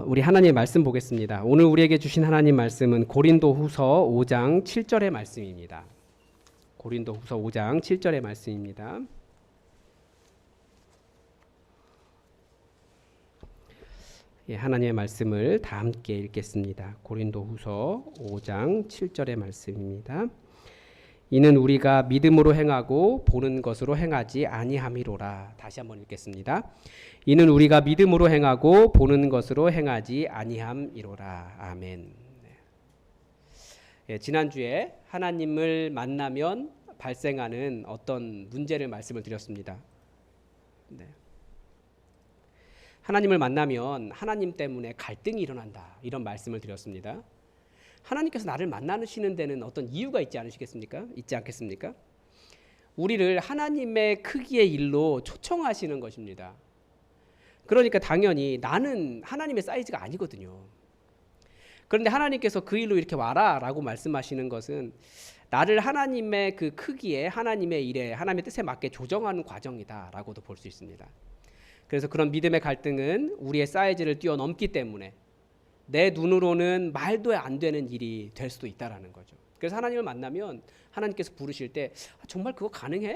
우리 하나님의 말씀 보겠습니다. 오늘 우리에게 주신 하나님 말씀은 고린도후서 5장 7절의 말씀입니다. 고린도후서 5장 7절의 말씀입니다. 하나님의 말씀을 다 함께 읽겠습니다. 고린도후서 5장 7절의 말씀입니다. 이는 우리가 믿음으로 행하고 보는 것으로 행하지 아니함이로라. 다시 한번 읽겠습니다. 이는 우리가 믿음으로 행하고 보는 것으로 행하지 아니함이로라. 아멘. 지난주에 하나님을 만나면 발생하는 어떤 문제를 말씀을 드렸습니다. 하나님을 만나면 하나님 때문에 갈등이 일어난다, 이런 말씀을 드렸습니다. 하나님께서 나를 만나시는 데는 어떤 이유가 있지 않으시겠습니까? 있지 않겠습니까? 우리를 하나님의 크기의 일로 초청하시는 것입니다. 그러니까 당연히 나는 하나님의 사이즈가 아니거든요. 그런데 하나님께서 그 일로 이렇게 와라 라고 말씀하시는 것은 나를 하나님의 그 크기에, 하나님의 일에, 하나님의 뜻에 맞게 조정하는 과정이다 라고도 볼 수 있습니다. 그래서 그런 믿음의 갈등은 우리의 사이즈를 뛰어넘기 때문에 내 눈으로는 말도 안 되는 일이 될 수도 있다라는 거죠. 그래서 하나님을 만나면 하나님께서 부르실 때 정말 그거 가능해?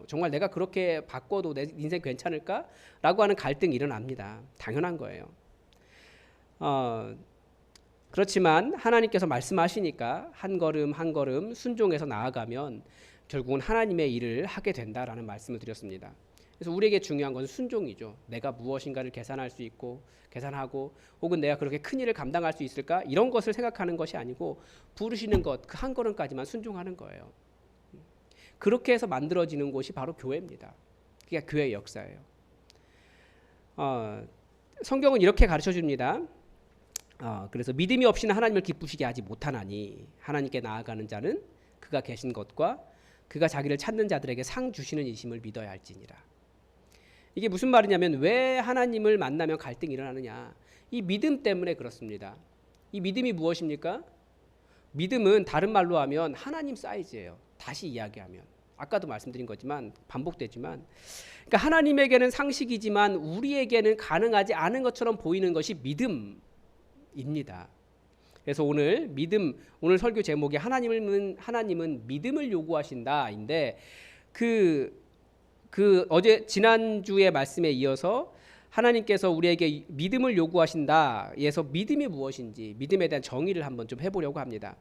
정말 내가 그렇게 바꿔도 내 인생 괜찮을까? 라고 하는 갈등이 일어납니다. 당연한 거예요. 그렇지만 하나님께서 말씀하시니까 한 걸음 한 걸음 순종해서 나아가면 결국은 하나님의 일을 하게 된다라는 말씀을 드렸습니다. 그래서 우리에게 중요한 것은 순종이죠. 내가 무엇인가를 계산할 수 있고 계산하고 혹은 내가 그렇게 큰 일을 감당할 수 있을까? 이런 것을 생각하는 것이 아니고 부르시는 것, 그 한 걸음까지만 순종하는 거예요. 그렇게 해서 만들어지는 곳이 바로 교회입니다. 그게 교회의 역사예요. 성경은 이렇게 가르쳐 줍니다. 그래서 믿음이 없이는 하나님을 기쁘시게 하지 못하나니 하나님께 나아가는 자는 그가 계신 것과 그가 자기를 찾는 자들에게 상 주시는 이심을 믿어야 할지니라. 이게 무슨 말이냐면 왜 하나님을 만나면 갈등이 일어나느냐, 이 믿음 때문에 그렇습니다. 이 믿음이 무엇입니까? 믿음은 다른 말로 하면 하나님 사이즈예요. 다시 이야기하면 아까도 말씀드린 거지만 반복되지만, 그러니까 하나님에게는 상식이지만 우리에게는 가능하지 않은 것처럼 보이는 것이 믿음입니다. 그래서 오늘 오늘 설교 제목이 하나님은 믿음을 요구하신다인데 어제 지난주의 말씀에 이어서 하나님께서 우리에게 믿음을 요구하신다에서 믿음이 무엇인지, 믿음에 대한 정의를 한번 좀 해보려고 합니다.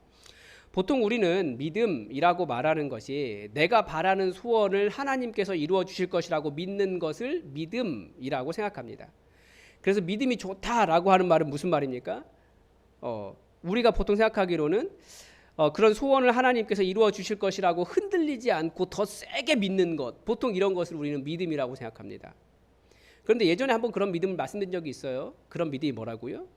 보통 우리는 믿음이라고 말하는 것이 내가 바라는 소원을 하나님께서 이루어 주실 것이라고 믿는 것을 믿음이라고 생각합니다. 그래서 믿음이 좋다라고 하는 말은 무슨 말입니까? 우리가 보통 생각하기로는 그런 소원을 하나님께서 이루어 주실 것이라고 흔들리지 않고 더 세게 믿는 것, 보통 이런 것을 우리는 믿음이라고 생각합니다. 그런데 예전에 한번 그런 믿음을 말씀드린 적이 있어요. 그런 믿음이 뭐라고요?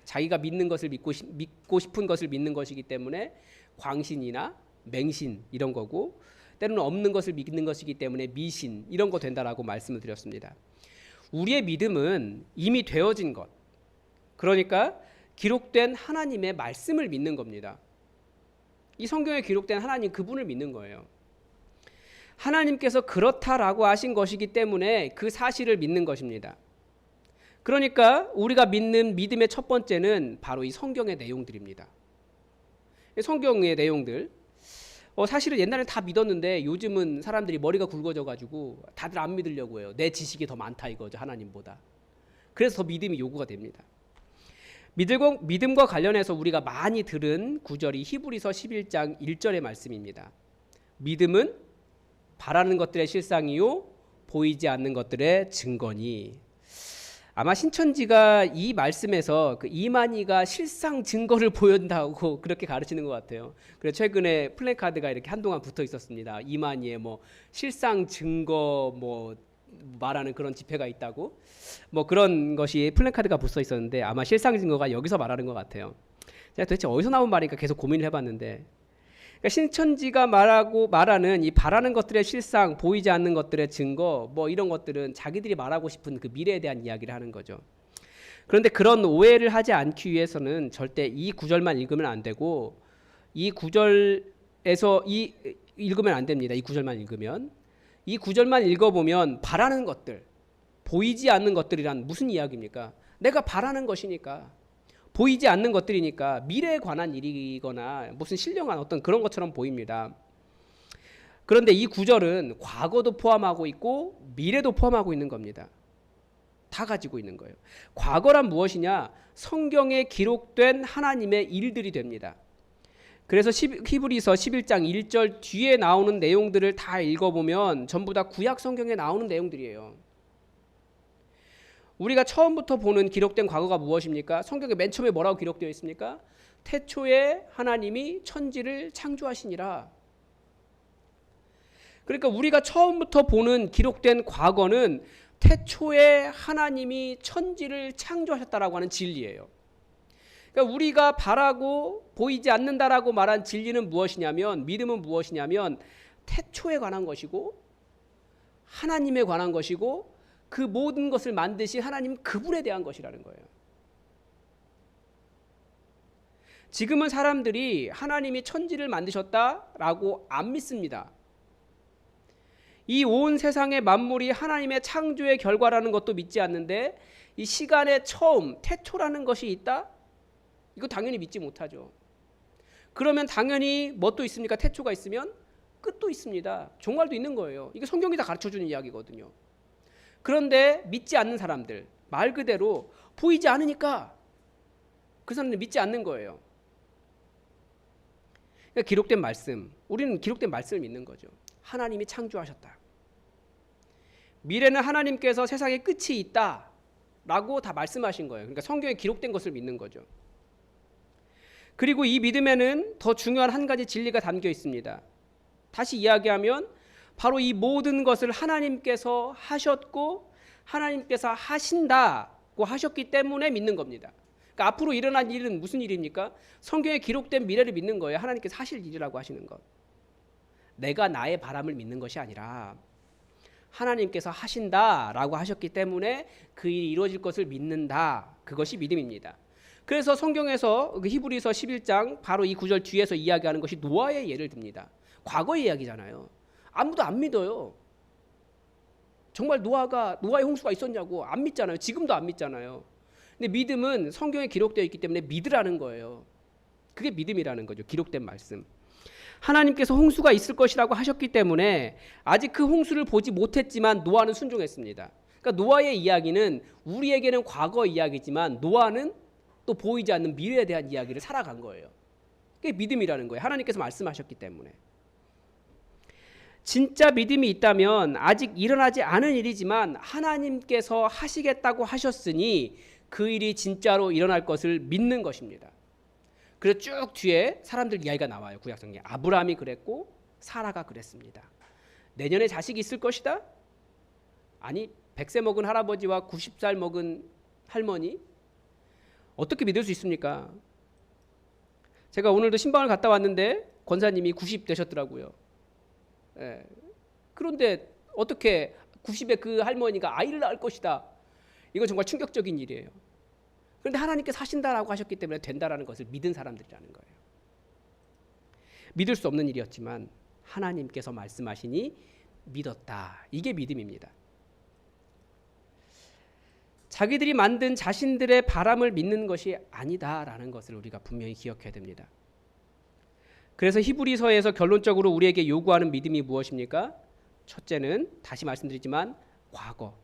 자기가 믿는 것을 믿고 싶은 것을 믿는 것이기 때문에 광신이나 맹신 이런 거고, 때로는 없는 것을 믿는 것이기 때문에 미신 이런 거 된다라고 말씀을 드렸습니다. 우리의 믿음은 이미 되어진 것, 그러니까 기록된 하나님의 말씀을 믿는 겁니다. 이 성경에 기록된 하나님 그분을 믿는 거예요. 하나님께서 그렇다라고 하신 것이기 때문에 그 사실을 믿는 것입니다. 그러니까 우리가 믿는 믿음의 첫 번째는 바로 이 성경의 내용들입니다. 성경의 내용들, 사실은 옛날엔 다 믿었는데 요즘은 사람들이 머리가 굵어져 가지고 다들 안 믿으려고 해요. 내 지식이 더 많다 이거죠, 하나님보다. 그래서 더 믿음이 요구가 됩니다. 믿음과 관련해서 우리가 많이 들은 구절이 히브리서 11장 1절의 말씀입니다. 믿음은 바라는 것들의 실상이요 보이지 않는 것들의 증거니. 아마 신천지가 이 말씀에서 그 이만희가 실상 증거를 보인다고 그렇게 가르치는 것 같아요. 그래서 최근에 플래카드가 이렇게 한동안 붙어 있었습니다. 이만희의 실상 증거 말하는 그런 집회가 있다고, 그런 것이 플래카드가 붙어 있었는데 아마 실상 증거가 여기서 말하는 것 같아요. 제가 도대체 어디서 나온 말인가 계속 고민을 해봤는데, 그러니까 신천지가 말하는 이 바라는 것들의 실상, 보이지 않는 것들의 증거, 이런 것들은 자기들이 말하고 싶은 그 미래에 대한 이야기를 하는 거죠. 그런데 그런 오해를 하지 않기 위해서는 절대 이 구절만 읽으면 안 되고, 이 구절에서 읽으면 안 됩니다. 이 구절만 읽어보면 바라는 것들, 보이지 않는 것들이란 무슨 이야기입니까? 내가 바라는 것이니까, 보이지 않는 것들이니까 미래에 관한 일이거나 무슨 신령한 어떤 그런 것처럼 보입니다. 그런데 이 구절은 과거도 포함하고 있고 미래도 포함하고 있는 겁니다. 다 가지고 있는 거예요. 과거란 무엇이냐? 성경에 기록된 하나님의 일들이 됩니다. 그래서 히브리서 11장 1절 뒤에 나오는 내용들을 다 읽어보면 전부 다 구약 성경에 나오는 내용들이에요. 우리가 처음부터 보는 기록된 과거가 무엇입니까? 성경에 맨 처음에 뭐라고 기록되어 있습니까? 태초에 하나님이 천지를 창조하시니라. 그러니까 우리가 처음부터 보는 기록된 과거는 태초에 하나님이 천지를 창조하셨다라고 하는 진리예요. 그러니까 우리가 바라고 보이지 않는다라고 말한 진리는 무엇이냐면, 믿음은 무엇이냐면 태초에 관한 것이고 하나님에 관한 것이고 그 모든 것을 만드신 하나님 그분에 대한 것이라는 거예요. 지금은 사람들이 하나님이 천지를 만드셨다라고 안 믿습니다. 이 온 세상의 만물이 하나님의 창조의 결과라는 것도 믿지 않는데 이 시간의 처음, 태초라는 것이 있다? 이거 당연히 믿지 못하죠. 그러면 당연히 뭣도 있습니까? 태초가 있으면 끝도 있습니다. 종말도 있는 거예요. 이게 성경이 다 가르쳐주는 이야기거든요. 그런데 믿지 않는 사람들, 말 그대로 보이지 않으니까 그 사람들은 믿지 않는 거예요. 그러니까 기록된 말씀, 우리는 기록된 말씀을 믿는 거죠. 하나님이 창조하셨다. 미래는 하나님께서 세상에 끝이 있다라고 다 말씀하신 거예요. 그러니까 성경에 기록된 것을 믿는 거죠. 그리고 이 믿음에는 더 중요한 한 가지 진리가 담겨 있습니다. 다시 이야기하면 바로 이 모든 것을 하나님께서 하셨고 하나님께서 하신다고 하셨기 때문에 믿는 겁니다. 그러니까 앞으로 일어날 일은 무슨 일입니까? 성경에 기록된 미래를 믿는 거예요. 하나님께서 하실 일이라고 하시는 것. 내가 나의 바람을 믿는 것이 아니라 하나님께서 하신다라고 하셨기 때문에 그 일이 이루어질 것을 믿는다. 그것이 믿음입니다. 그래서 성경에서 히브리서 11장 바로 이 구절 뒤에서 이야기하는 것이 노아의 예를 듭니다. 과거의 이야기잖아요. 아무도 안 믿어요. 정말 노아의 홍수가 있었냐고 안 믿잖아요. 지금도 안 믿잖아요. 근데 믿음은 성경에 기록되어 있기 때문에 믿으라는 거예요. 그게 믿음이라는 거죠. 기록된 말씀. 하나님께서 홍수가 있을 것이라고 하셨기 때문에 아직 그 홍수를 보지 못했지만 노아는 순종했습니다. 그러니까 노아의 이야기는 우리에게는 과거 이야기지만 노아는 또 보이지 않는 미래에 대한 이야기를 살아간 거예요. 그게 믿음이라는 거예요. 하나님께서 말씀하셨기 때문에. 진짜 믿음이 있다면 아직 일어나지 않은 일이지만 하나님께서 하시겠다고 하셨으니 그 일이 진짜로 일어날 것을 믿는 것입니다. 그래서 쭉 뒤에 사람들 이야기가 나와요. 구약성경에. 아브라함이 그랬고 사라가 그랬습니다. 내년에 자식이 있을 것이다? 아니 100세 먹은 할아버지와 90살 먹은 할머니? 어떻게 믿을 수 있습니까? 제가 오늘도 신방을 갔다 왔는데 권사님이 90 되셨더라고요. 예. 그런데 어떻게 90의 그 할머니가 아이를 낳을 것이다. 이건 정말 충격적인 일이에요. 그런데 하나님께서 하신다라고 하셨기 때문에 된다라는 것을 믿은 사람들이라는 거예요. 믿을 수 없는 일이었지만 하나님께서 말씀하시니 믿었다. 이게 믿음입니다. 자기들이 만든 자신들의 바람을 믿는 것이 아니다라는 것을 우리가 분명히 기억해야 됩니다. 그래서 히브리서에서 결론적으로 우리에게 요구하는 믿음이 무엇입니까? 첫째는 다시 말씀드리지만 과거.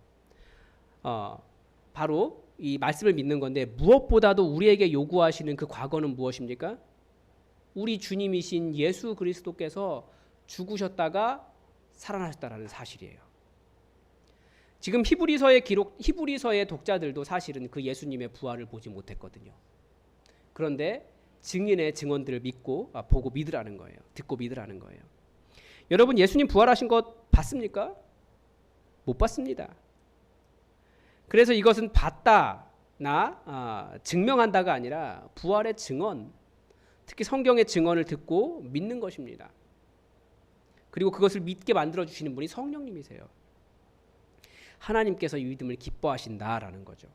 바로 이 말씀을 믿는 건데 무엇보다도 우리에게 요구하시는 그 과거는 무엇입니까? 우리 주님이신 예수 그리스도께서 죽으셨다가 살아나셨다라는 사실이에요. 지금 히브리서의 독자들도 사실은 그 예수님의 부활을 보지 못했거든요. 그런데 증인의 증언들을 보고 믿으라는 거예요. 듣고 믿으라는 거예요. 여러분 예수님 부활하신 것 봤습니까? 못 봤습니다. 그래서 이것은 봤다나 증명한다가 아니라 부활의 증언, 특히 성경의 증언을 듣고 믿는 것입니다. 그리고 그것을 믿게 만들어주시는 분이 성령님이세요. 하나님께서 이 믿음을 기뻐하신다라는 거죠.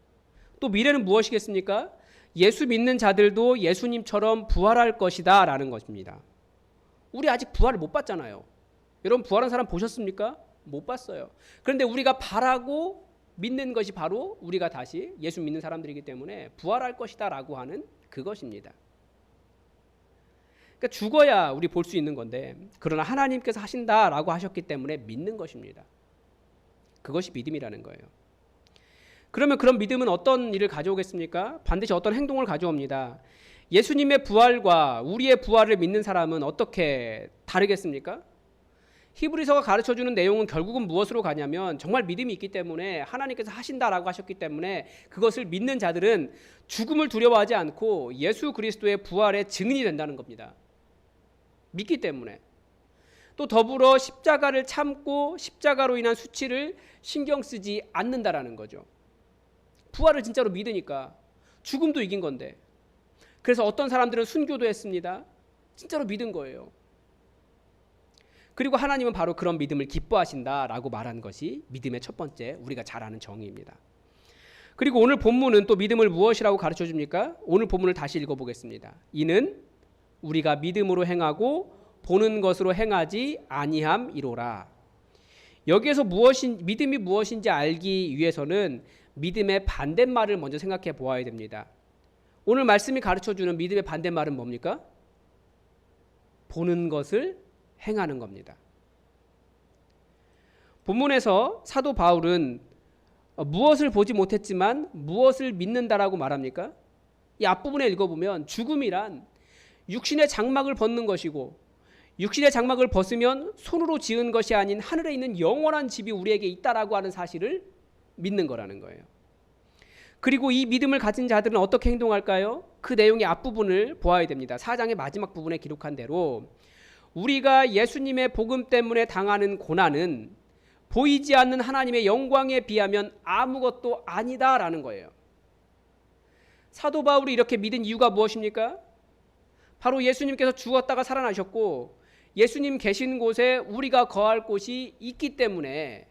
또 미래는 무엇이겠습니까? 예수 믿는 자들도 예수님처럼 부활할 것이다 라는 것입니다. 우리 아직 부활을 못 봤잖아요. 여러분 부활한 사람 보셨습니까? 못 봤어요. 그런데 우리가 바라고 믿는 것이 바로 우리가 다시 예수 믿는 사람들이기 때문에 부활할 것이다 라고 하는 그것입니다. 그러니까 죽어야 우리 볼 수 있는 건데, 그러나 하나님께서 하신다라고 하셨기 때문에 믿는 것입니다. 그것이 믿음이라는 거예요. 그러면 그런 믿음은 어떤 일을 가져오겠습니까? 반드시 어떤 행동을 가져옵니다. 예수님의 부활과 우리의 부활을 믿는 사람은 어떻게 다르겠습니까? 히브리서가 가르쳐주는 내용은 결국은 무엇으로 가냐면, 정말 믿음이 있기 때문에 하나님께서 하신다라고 하셨기 때문에 그것을 믿는 자들은 죽음을 두려워하지 않고 예수 그리스도의 부활의 증인이 된다는 겁니다. 믿기 때문에. 또 더불어 십자가를 참고 십자가로 인한 수치를 신경 쓰지 않는다라는 거죠. 부활을 진짜로 믿으니까. 죽음도 이긴 건데. 그래서 어떤 사람들은 순교도 했습니다. 진짜로 믿은 거예요. 그리고 하나님은 바로 그런 믿음을 기뻐하신다라고 말한 것이 믿음의 첫 번째, 우리가 잘 아는 정의입니다. 그리고 오늘 본문은 또 믿음을 무엇이라고 가르쳐 줍니까? 오늘 본문을 다시 읽어보겠습니다. 이는 우리가 믿음으로 행하고 보는 것으로 행하지 아니함이로라. 여기에서 믿음이 무엇인지 알기 위해서는 믿음의 반대말을 먼저 생각해 보아야 됩니다. 오늘 말씀이 가르쳐주는 믿음의 반대말은 뭡니까? 보는 것을 행하는 겁니다. 본문에서 사도 바울은 무엇을 보지 못했지만 무엇을 믿는다라고 말합니까? 이 앞부분에 읽어보면 죽음이란 육신의 장막을 벗는 것이고, 육신의 장막을 벗으면 손으로 지은 것이 아닌 하늘에 있는 영원한 집이 우리에게 있다라고 하는 사실을 믿는 거라는 거예요. 그리고 이 믿음을 가진 자들은 어떻게 행동할까요? 그 내용의 앞부분을 보아야 됩니다. 4장의 마지막 부분에 기록한 대로 우리가 예수님의 복음 때문에 당하는 고난은 보이지 않는 하나님의 영광에 비하면 아무것도 아니다라는 거예요. 사도 바울이 이렇게 믿은 이유가 무엇입니까? 바로 예수님께서 죽었다가 살아나셨고 예수님 계신 곳에 우리가 거할 곳이 있기 때문에,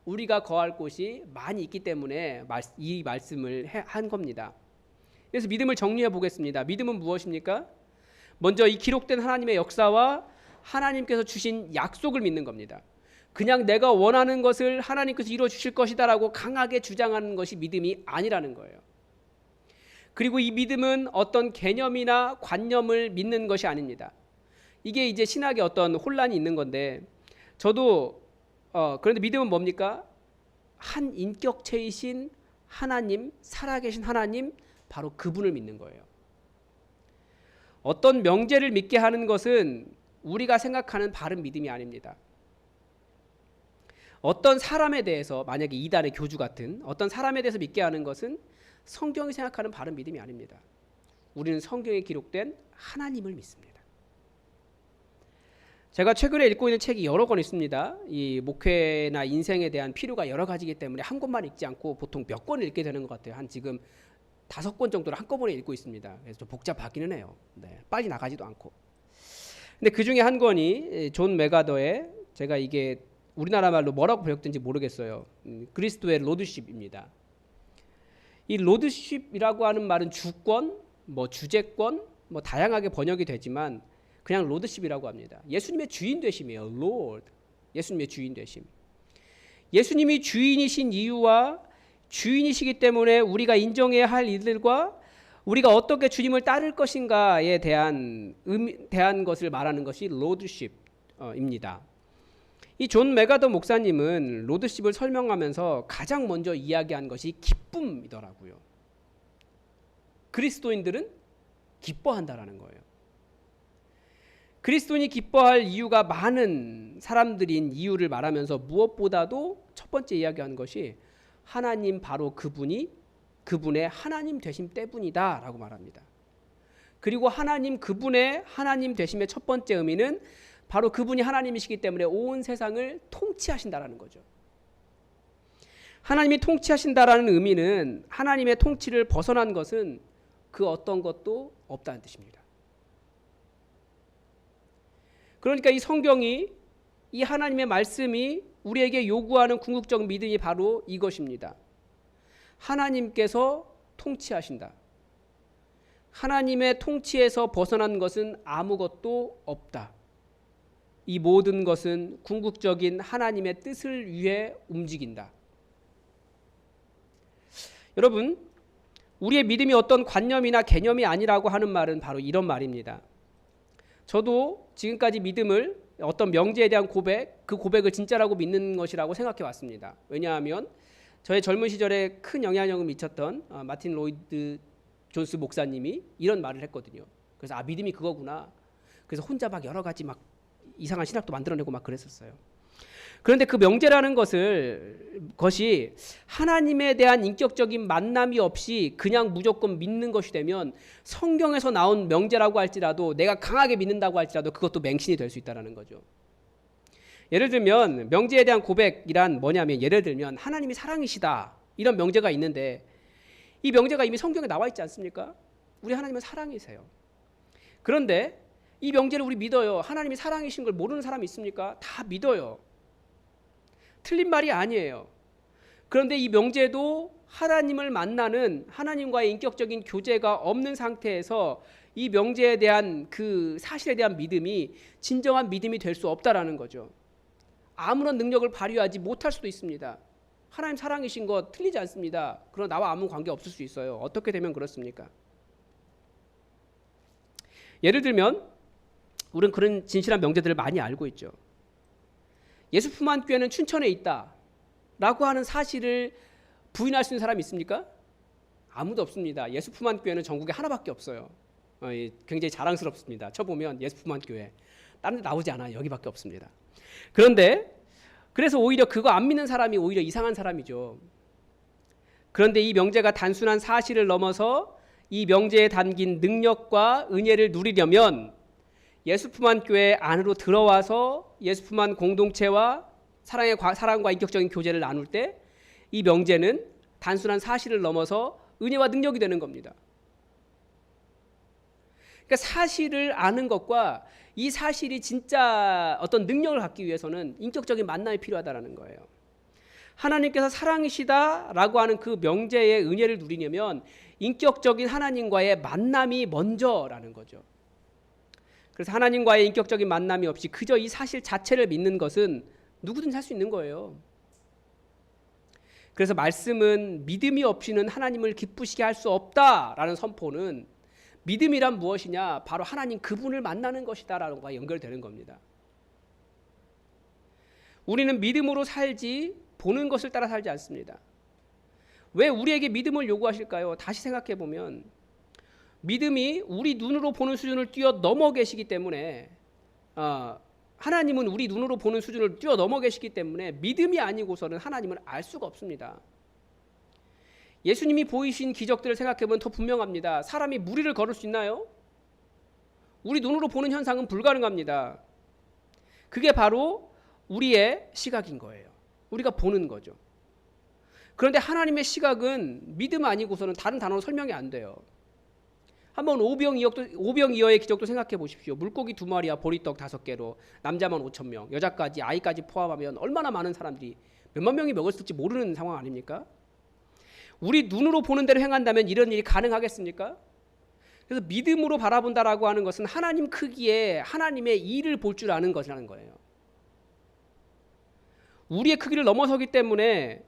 우리가 거할 곳이 많이 있기 때문에 이 말씀을 한 겁니다. 그래서 믿음을 정리해 보겠습니다. 믿음은 무엇입니까? 먼저 이 기록된 하나님의 역사와 하나님께서 주신 약속을 믿는 겁니다. 그냥 내가 원하는 것을 하나님께서 이루어 주실 것이다라고 강하게 주장하는 것이 믿음이 아니라는 거예요. 그리고 이 믿음은 어떤 개념이나 관념을 믿는 것이 아닙니다. 이게 이제 신학에 어떤 혼란이 있는 건데, 저도 그런데 믿음은 뭡니까? 한 인격체이신 하나님, 살아계신 하나님, 바로 그분을 믿는 거예요. 어떤 명제를 믿게 하는 것은 우리가 생각하는 바른 믿음이 아닙니다. 어떤 사람에 대해서, 만약에 이단의 교주 같은 어떤 사람에 대해서 믿게 하는 것은 성경이 생각하는 바른 믿음이 아닙니다. 우리는 성경에 기록된 하나님을 믿습니다. 제가 최근에 읽고 있는 책이 여러 권 있습니다. 이 목회나 인생에 대한 필요가 여러 가지이기 때문에 한 권만 읽지 않고 보통 몇 권을 읽게 되는 것 같아요. 한 지금 5권 정도를 한꺼번에 읽고 있습니다. 그래서 좀 복잡하기는 해요. 네, 빨리 나가지도 않고. 근데 그 중에 한 권이 존 메가더의, 제가 이게 우리나라 말로 뭐라고 번역된지 모르겠어요. 그리스도의 로드십입니다. 이 로드십이라고 하는 말은 주권, 주재권, 다양하게 번역이 되지만 그냥 로드십이라고 합니다. 예수님의 주인 되심이에요. Lord. 예수님의 주인 되심. 예수님이 주인이신 이유와 주인이시기 때문에 우리가 인정해야 할 일들과 우리가 어떻게 주님을 따를 것인가에 대한 것을 말하는 것이 로드십입니다. 이 존 메가더 목사님은 로드십을 설명하면서 가장 먼저 이야기한 것이 기쁨이더라고요. 그리스도인들은 기뻐한다라는 거예요. 그리스도인이 기뻐할 이유가 많은 사람들인 이유를 말하면서 무엇보다도 첫 번째 이야기한 것이 하나님, 바로 그분의 하나님 되심 때문이다 라고 말합니다. 그리고 그분의 하나님 되심의 첫 번째 의미는 바로 그분이 하나님이시기 때문에 온 세상을 통치하신다라는 거죠. 하나님이 통치하신다라는 의미는 하나님의 통치를 벗어난 것은 그 어떤 것도 없다는 뜻입니다. 그러니까 이 성경이, 이 하나님의 말씀이 우리에게 요구하는 궁극적 믿음이 바로 이것입니다. 하나님께서 통치하신다. 하나님의 통치에서 벗어난 것은 아무것도 없다. 이 모든 것은 궁극적인 하나님의 뜻을 위해 움직인다. 여러분, 우리의 믿음이 어떤 관념이나 개념이 아니라고 하는 말은 바로 이런 말입니다. 저도 지금까지 믿음을 어떤 명제에 대한 고백, 그 고백을 진짜라고 믿는 것이라고 생각해 왔습니다. 왜냐하면 저의 젊은 시절에 큰 영향력을 미쳤던 마틴 로이드 존스 목사님이 이런 말을 했거든요. 그래서 믿음이 그거구나. 그래서 혼자 막 여러 가지 막 이상한 신학도 만들어내고 막 그랬었어요. 그런데 그 명제라는 것이 하나님에 대한 인격적인 만남이 없이 그냥 무조건 믿는 것이 되면 성경에서 나온 명제라고 할지라도 내가 강하게 믿는다고 할지라도 그것도 맹신이 될 수 있다는 거죠. 예를 들면 명제에 대한 고백이란 뭐냐면, 예를 들면 하나님이 사랑이시다 이런 명제가 있는데 이 명제가 이미 성경에 나와 있지 않습니까? 우리 하나님은 사랑이세요. 그런데 이 명제를 우리 믿어요. 하나님이 사랑이신 걸 모르는 사람이 있습니까? 다 믿어요. 틀린 말이 아니에요. 그런데 이 명제도 하나님을 만나는, 하나님과의 인격적인 교제가 없는 상태에서 이 명제에 대한 그 사실에 대한 믿음이 진정한 믿음이 될 수 없다라는 거죠. 아무런 능력을 발휘하지 못할 수도 있습니다. 하나님 사랑이신 거 틀리지 않습니다. 그러나 나와 아무 관계 없을 수 있어요. 어떻게 되면 그렇습니까? 예를 들면 우리는 그런 진실한 명제들을 많이 알고 있죠. 예수 품 한 교회는 춘천에 있다 라고 하는 사실을 부인할 수 있는 사람이 있습니까? 아무도 없습니다. 예수 품 한 교회는 전국에 하나밖에 없어요. 굉장히 자랑스럽습니다. 쳐보면 예수 품 한 교회, 다른 데 나오지 않아요. 여기밖에 없습니다. 그런데 그래서 오히려 그거 안 믿는 사람이 오히려 이상한 사람이죠. 그런데 이 명제가 단순한 사실을 넘어서 이 명제에 담긴 능력과 은혜를 누리려면 예수 품 한 교회 안으로 들어와서 예수 품 한 공동체와 사랑과 인격적인 교제를 나눌 때 이 명제는 단순한 사실을 넘어서 은혜와 능력이 되는 겁니다. 그러니까 사실을 아는 것과 이 사실이 진짜 어떤 능력을 갖기 위해서는 인격적인 만남이 필요하다는 거예요. 하나님께서 사랑이시다라고 하는 그 명제의 은혜를 누리려면 인격적인 하나님과의 만남이 먼저라는 거죠. 그래서 하나님과의 인격적인 만남이 없이 그저 이 사실 자체를 믿는 것은 누구든지 할 수 있는 거예요. 그래서 말씀은 믿음이 없이는 하나님을 기쁘시게 할 수 없다라는 선포는 믿음이란 무엇이냐? 바로 하나님 그분을 만나는 것이다라는 것과 연결되는 겁니다. 우리는 믿음으로 살지 보는 것을 따라 살지 않습니다. 왜 우리에게 믿음을 요구하실까요? 다시 생각해 보면 믿음이 우리 눈으로 보는 수준을 뛰어넘어 계시기 때문에 하나님은 우리 눈으로 보는 수준을 뛰어넘어 계시기 때문에 믿음이 아니고서는 하나님을 알 수가 없습니다. 예수님이 보이신 기적들을 생각해보면 더 분명합니다. 사람이 무리를 걸을 수 있나요? 우리 눈으로 보는 현상은 불가능합니다. 그게 바로 우리의 시각인 거예요. 우리가 보는 거죠. 그런데 하나님의 시각은 믿음 아니고서는 다른 단어로 설명이 안 돼요. 한번 오병이어의 기적도 생각해 보십시오. 물고기 2마리와 보리떡 5개로 남자만 5,000명, 여자까지 아이까지 포함하면 얼마나 많은 사람들이 몇만 명이 먹었을지 모르는 상황 아닙니까? 우리 눈으로 보는 대로 행한다면 이런 일이 가능하겠습니까? 그래서 믿음으로 바라본다라고 하는 것은 하나님 크기에 하나님의 일을 볼 줄 아는 것이라는 거예요. 우리의 크기를 넘어서기 때문에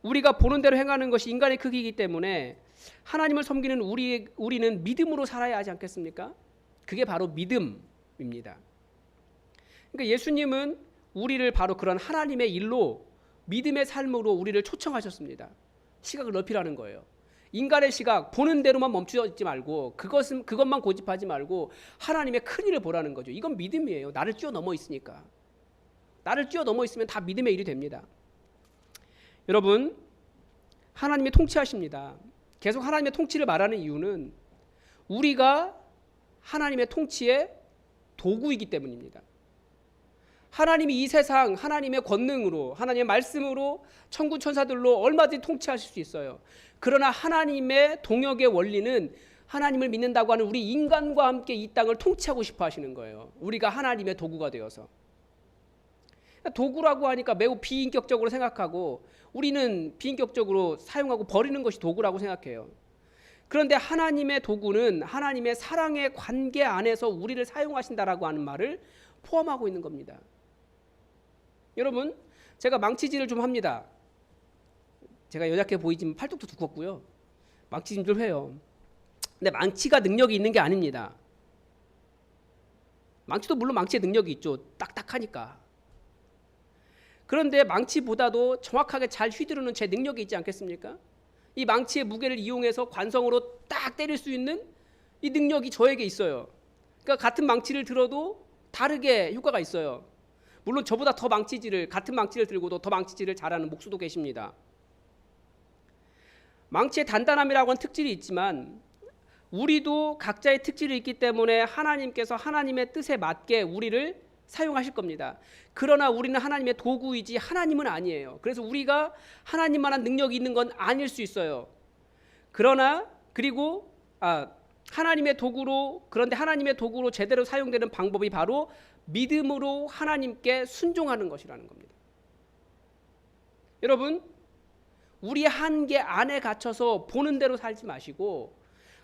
우리가 보는 대로 행하는 것이 인간의 크기이기 때문에 하나님을 섬기는 우리는 믿음으로 살아야 하지 않겠습니까? 그게 바로 믿음입니다. 그러니까 예수님은 우리를 바로 그런 하나님의 일로 믿음의 삶으로 우리를 초청하셨습니다. 시각을 넓히라는 거예요. 인간의 시각, 보는 대로만 멈추어 있지 말고 그것만 고집하지 말고 하나님의 큰 일을 보라는 거죠. 이건 믿음이에요. 나를 뛰어넘어 있으니까. 나를 뛰어넘어 있으면 다 믿음의 일이 됩니다. 여러분, 하나님이 통치하십니다. 계속 하나님의 통치를 말하는 이유는 우리가 하나님의 통치의 도구이기 때문입니다. 하나님이 이 세상 하나님의 권능으로, 하나님의 말씀으로, 천군 천사들로 얼마든지 통치하실 수 있어요. 그러나 하나님의 동역의 원리는 하나님을 믿는다고 하는 우리 인간과 함께 이 땅을 통치하고 싶어 하시는 거예요. 우리가 하나님의 도구가 되어서. 도구라고 하니까 매우 비인격적으로 생각하고 우리는 비인격적으로 사용하고 버리는 것이 도구라고 생각해요. 그런데 하나님의 도구는 하나님의 사랑의 관계 안에서 우리를 사용하신다라고 하는 말을 포함하고 있는 겁니다. 여러분, 제가 망치질을 좀 합니다. 제가 연약해 보이지만 팔뚝도 두껍고요. 망치질을 해요. 근데 망치가 능력이 있는 게 아닙니다. 망치도 물론 망치의 능력이 있죠. 딱딱하니까. 그런데 망치보다도 정확하게 잘 휘두르는 제 능력이 있지 않겠습니까? 이 망치의 무게를 이용해서 관성으로 딱 때릴 수 있는 이 능력이 저에게 있어요. 그러니까 같은 망치를 들어도 다르게 효과가 있어요. 물론 저보다 더 같은 망치를 들고도 더 망치질을 잘하는 목수도 계십니다. 망치의 단단함이라고 하는 특질이 있지만 우리도 각자의 특질이 있기 때문에 하나님께서 하나님의 뜻에 맞게 우리를 사용하실 겁니다. 그러나 우리는 하나님의 도구이지 하나님은 아니에요. 그래서 우리가 하나님만한 능력이 있는 건 아닐 수 있어요. 그리고 하나님의 도구로, 그런데 하나님의 도구로 제대로 사용되는 방법이 바로 믿음으로 하나님께 순종하는 것이라는 겁니다. 여러분, 우리의 한계 안에 갇혀서 보는 대로 살지 마시고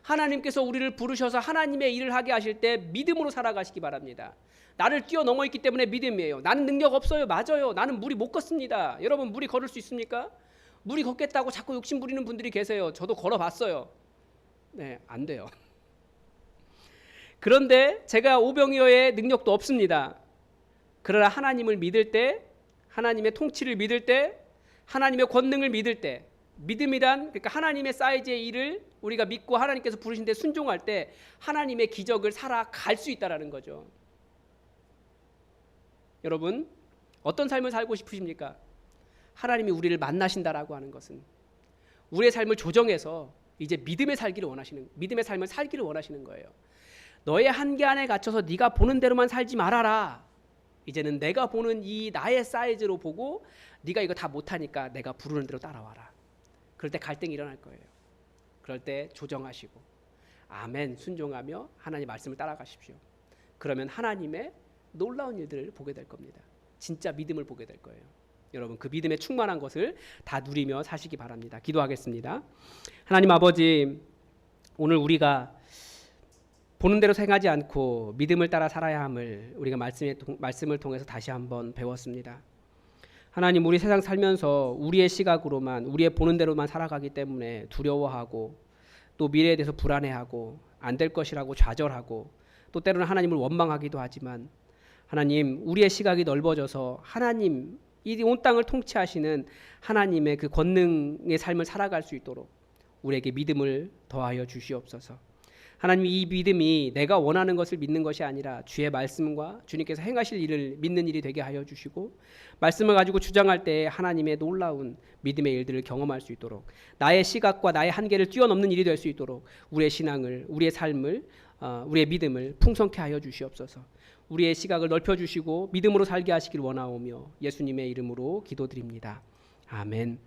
하나님께서 우리를 부르셔서 하나님의 일을 하게 하실 때 믿음으로 살아가시기 바랍니다. 나를 뛰어넘어 있기 때문에 믿음이에요. 나는 능력 없어요. 맞아요. 나는 무리 못 걷습니다. 여러분, 무리 걸을 수 있습니까? 무리 걷겠다고 자꾸 욕심 부리는 분들이 계세요. 저도 걸어봤어요. 네, 안 돼요. 그런데 제가 오병이어의 능력도 없습니다. 그러나 하나님을 믿을 때, 하나님의 통치를 믿을 때, 하나님의 권능을 믿을 때, 믿음이란 그러니까 하나님의 사이즈의 일을 우리가 믿고 하나님께서 부르신 데 순종할 때 하나님의 기적을 살아갈 수 있다라는 거죠. 여러분, 어떤 삶을 살고 싶으십니까? 하나님이 우리를 만나신다라고 하는 것은 우리의 삶을 조정해서 이제 믿음의 삶을 살기를 원하시는 거예요. 너의 한계 안에 갇혀서 네가 보는 대로만 살지 말아라. 이제는 내가 보는 이 나의 사이즈로 보고 네가 이거 다 못하니까 내가 부르는 대로 따라와라. 그럴 때 갈등이 일어날 거예요. 그럴 때 조정하시고 아멘 순종하며 하나님 말씀을 따라가십시오. 그러면 하나님의 놀라운 일들을 보게 될 겁니다. 진짜 믿음을 보게 될 거예요. 여러분, 그 믿음에 충만한 것을 다 누리며 사시기 바랍니다. 기도하겠습니다. 하나님 아버지, 오늘 우리가 보는 대로 생각하지 않고 믿음을 따라 살아야 함을 우리가 말씀을 통해서 다시 한번 배웠습니다. 하나님, 우리 세상 살면서 우리의 시각으로만, 우리의 보는 대로만 살아가기 때문에 두려워하고 또 미래에 대해서 불안해하고 안 될 것이라고 좌절하고 또 때로는 하나님을 원망하기도 하지만 하나님, 우리의 시각이 넓어져서 하나님, 이 온 땅을 통치하시는 하나님의 그 권능의 삶을 살아갈 수 있도록 우리에게 믿음을 더하여 주시옵소서. 하나님, 이 믿음이 내가 원하는 것을 믿는 것이 아니라 주의 말씀과 주님께서 행하실 일을 믿는 일이 되게 하여 주시고 말씀을 가지고 주장할 때 하나님의 놀라운 믿음의 일들을 경험할 수 있도록 나의 시각과 나의 한계를 뛰어넘는 일이 될 수 있도록 우리의 신앙을, 우리의 삶을, 우리의 믿음을 풍성케 하여 주시옵소서. 우리의 시각을 넓혀주시고 믿음으로 살게 하시길 원하오며 예수님의 이름으로 기도드립니다. 아멘.